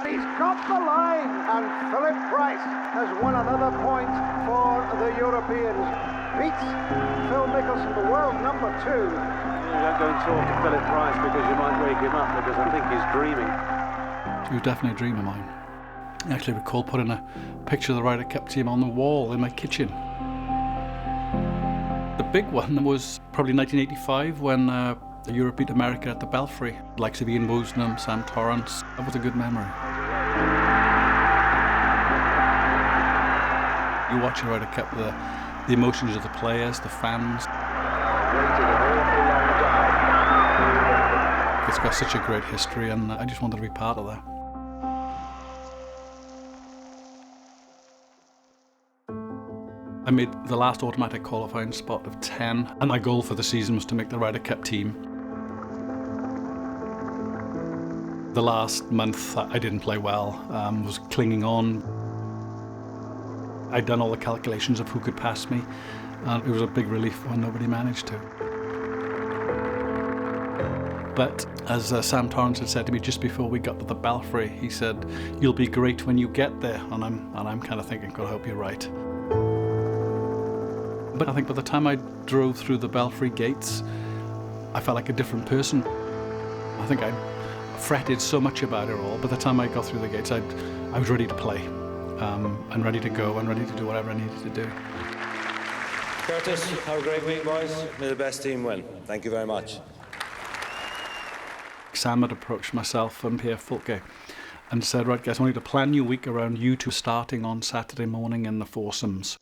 He's got the line, and Phillip Price has won another point for the Europeans. Beats Phil Mickelson, the world number 2. You don't go and talk to Phillip Price because you might wake him up, because I think he's dreaming. He was definitely a dream of mine. I actually recall putting a picture of the Ryder Cup team on the wall in my kitchen. The big one was probably 1985 when Europe beat America at the Belfry. The likes of Ian Woosnam, Sam Torrance. That was a good memory. You watch a Ryder Cup, the emotions of the players, the fans. It's got such a great history, and I just wanted to be part of that. I made the last automatic qualifying spot of 10, and my goal for the season was to make the Ryder Cup team. The last month I didn't play well, was clinging on. I'd done all the calculations of who could pass me, and it was a big relief when nobody managed to. But as Sam Torrance had said to me just before we got to the Belfry, he said, "You'll be great when you get there," and I'm kind of thinking, God, I hope you're right. But I think by the time I drove through the Belfry gates, I felt like a different person. I think I fretted so much about it all. By the time I got through the gates, I was ready to play, and ready to go, and ready to do whatever I needed to do. Curtis, have a great week, boys. May the best team win. Thank you very much. Sam had approached myself and Pierre Fulke and said, "Right, guys, I want you to plan your week around you two starting on Saturday morning in the Foursomes."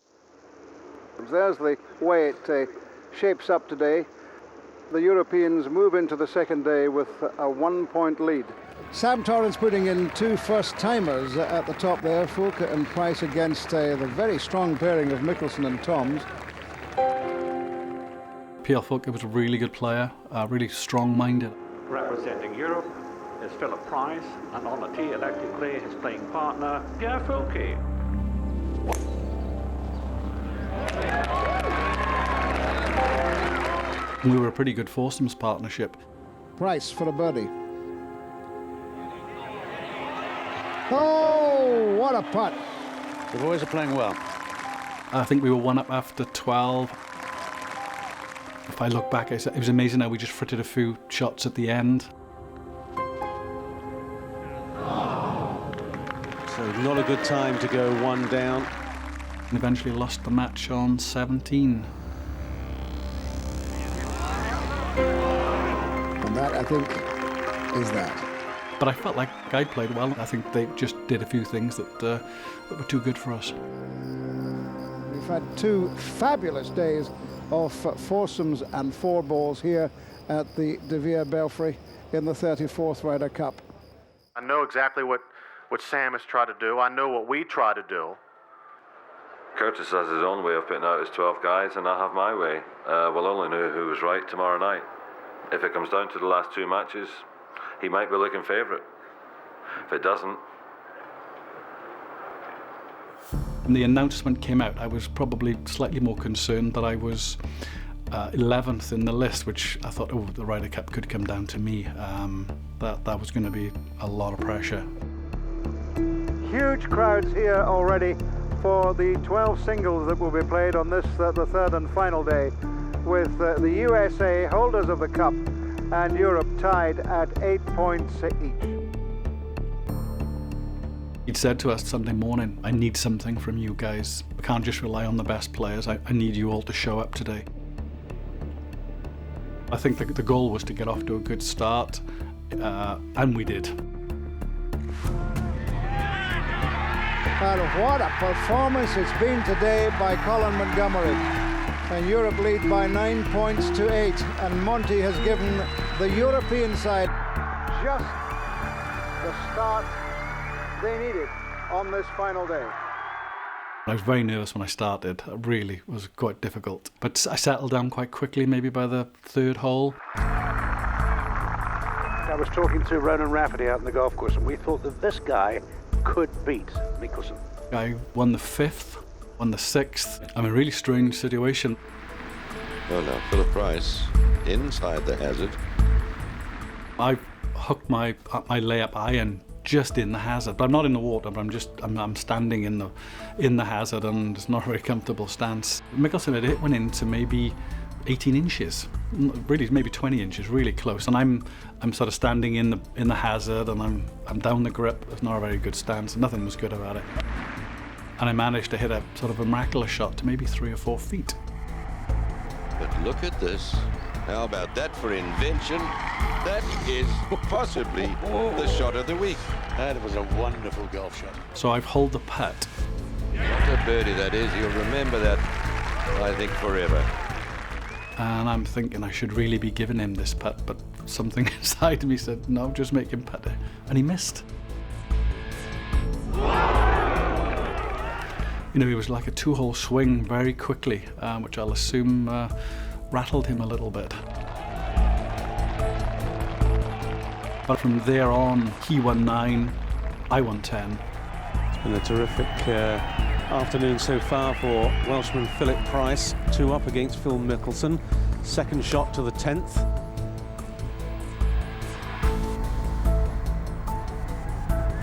There's the way it shapes up today. The Europeans move into the second day with a 1-point lead. Sam Torrance putting in 2 first-timers at the top there, Fulke and Price against the very strong pairing of Mickelson and Toms. Pierre Fulke was a really good player, really strong-minded. Representing Europe is Phillip Price, and on the tee electrically his playing partner, Pierre Fulke. We were a pretty good foursomes partnership. Price for a birdie. Oh, what a putt. The boys are playing well. I think we were 1 up after 12. If I look back, it was amazing how we just frittered a few shots at the end. So not a good time to go 1 down. And eventually lost the match on 17. And that, I think, is that. But I felt like I played well. I think they just did a few things that were too good for us. We've had 2 fabulous days of foursomes and 4 balls here at the De Vere Belfry in the 34th Ryder Cup. I know exactly what Sam has tried to do. I know what we try to do. Curtis has his own way of putting out his 12 guys, and I have my way. We'll only know who was right tomorrow night. If it comes down to the last 2 matches, he might be looking favourite. If it doesn't... When the announcement came out, I was probably slightly more concerned that I was 11th in the list, which I thought, oh, the Ryder Cup could come down to me. That was going to be a lot of pressure. Huge crowds here already for the 12 singles that will be played on this, the third and final day, with the USA, holders of the Cup, and Europe tied at 8 points each. He'd said to us Sunday morning, "I need something from you guys. I can't just rely on the best players. I need you all to show up today." I think the goal was to get off to a good start, and we did. And what a performance it's been today by Colin Montgomery. And Europe lead by 9 points to 8. And Monty has given the European side just the start they needed on this final day. I was very nervous when I started. It really was quite difficult. But I settled down quite quickly, maybe by the 3rd hole. I was talking to Ronan Rafferty out in the golf course, and we thought that this guy could beat Mickelson. I won the 5th, won the 6th. I'm in a really strange situation. Well now, Phillip Price inside the hazard. I hooked my layup iron just in the hazard, but I'm not in the water, but I'm standing in the hazard, and it's not a very comfortable stance. Mickelson had hit one into maybe 18 inches, really maybe 20 inches, really close, and I'm sort of standing in the hazard, and I'm down the grip. It's not a very good stance. Nothing was good about it, and I managed to hit a sort of a miraculous shot to maybe 3 or 4 feet. But look at this. How about that for invention? That is possibly the shot of the week. That was a wonderful golf shot. So I've holed the putt. What a birdie that is. You'll remember that, I think, forever. And I'm thinking I should really be giving him this putt, but something inside me said, no, just make him putt it. And he missed. You know, it was like a 2-hole swing very quickly, which I'll assume rattled him a little bit. But from there on, he won 9, I won 10. It's been a terrific afternoon so far for Welshman Phillip Price. 2 up against Phil Mickelson. Second shot to the 10th.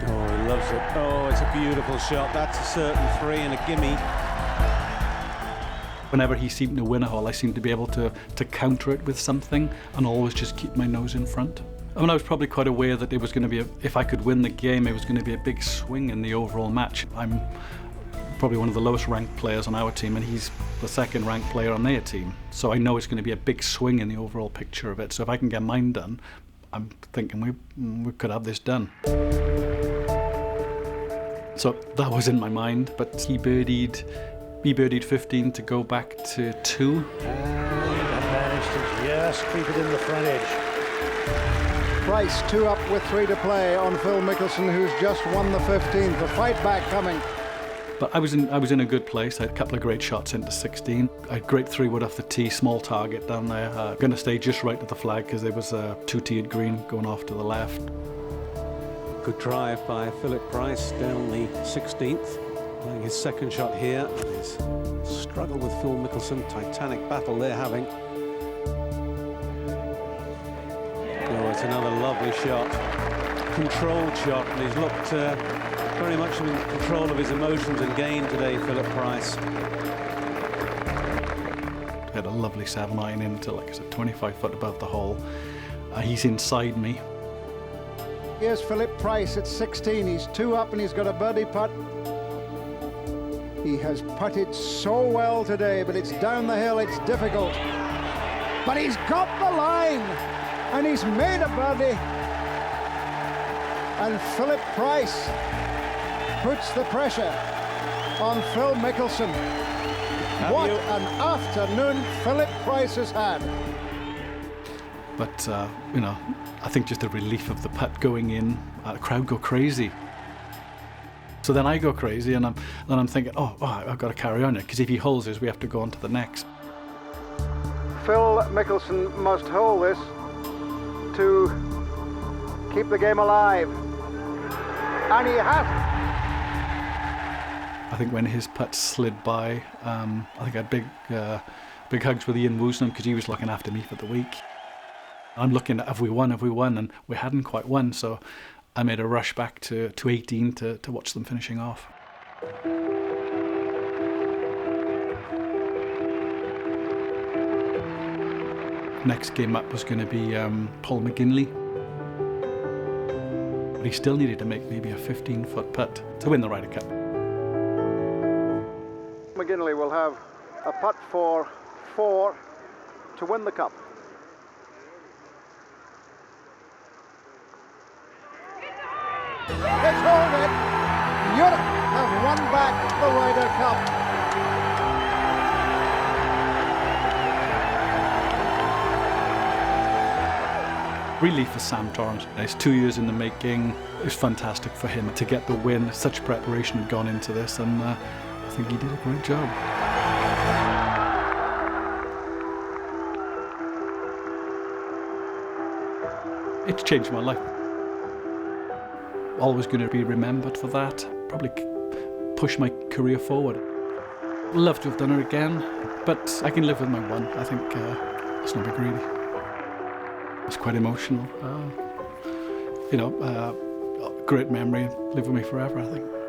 Oh, he loves it. Oh, it's a beautiful shot. That's a certain 3 and a gimme. Whenever he seemed to win a hole, I seemed to be able to counter it with something and always just keep my nose in front. I mean, I was probably quite aware that it was going to be, if I could win the game, it was going to be a big swing in the overall match. I'm probably one of the lowest ranked players on our team, and he's the second ranked player on their team. So I know it's going to be a big swing in the overall picture of it. So if I can get mine done, I'm thinking we could have this done. So that was in my mind, but he birdied 15 to go back to 2. And managed to just keep it in the front edge. Price 2 up with 3 to play on Phil Mickelson, who's just won the 15th. The fight back coming. But I was in a good place. I had a couple of great shots into 16. I had great 3-wood off the tee, small target down there. Going to stay just right at the flag because there was a 2-tiered green going off to the left. Good drive by Phillip Price down the 16th. Playing his second shot here. His struggle with Phil Mickelson, titanic battle they're having. Oh, it's another lovely shot. Controlled shot, and he's looked very much in control of his emotions and game today, Phillip Price. Had a lovely 7-iron into, like I said, 25 foot above the hole. He's inside me. Here's Phillip Price at 16. He's 2 up and he's got a birdie putt. He has putted so well today, but it's down the hill, it's difficult. But he's got the line, and he's made a birdie. And Phillip Price puts the pressure on Phil Mickelson. What an afternoon Phillip Price has had. But, you know, I think just the relief of the putt going in, the crowd go crazy. So then I go crazy, and I'm thinking, oh, I've got to carry on it, because if he holds this, we have to go on to the next. Phil Mickelson must hold this to keep the game alive. And he has. I think when his putt slid by, I think I had big hugs with Ian Woosnam, because he was looking after me for the week. I'm looking at, have we won, and we hadn't quite won, so I made a rush back to 18 to watch them finishing off. Next game up was going to be Paul McGinley. But he still needed to make maybe a 15-foot putt to win the Ryder Cup. McGinley will have a putt for 4 to win the cup. It's hold it. Europe have won back the Ryder Cup. Relief for Sam Torrance. It's 2 years in the making. It was fantastic for him to get the win. Such preparation had gone into this, and I think he did a great job. It's changed my life. Always going to be remembered for that. Probably push my career forward. Love to have done it again, but I can live with my one. I think let's not be greedy. It's quite emotional. You know, great memory, live with me forever, I think.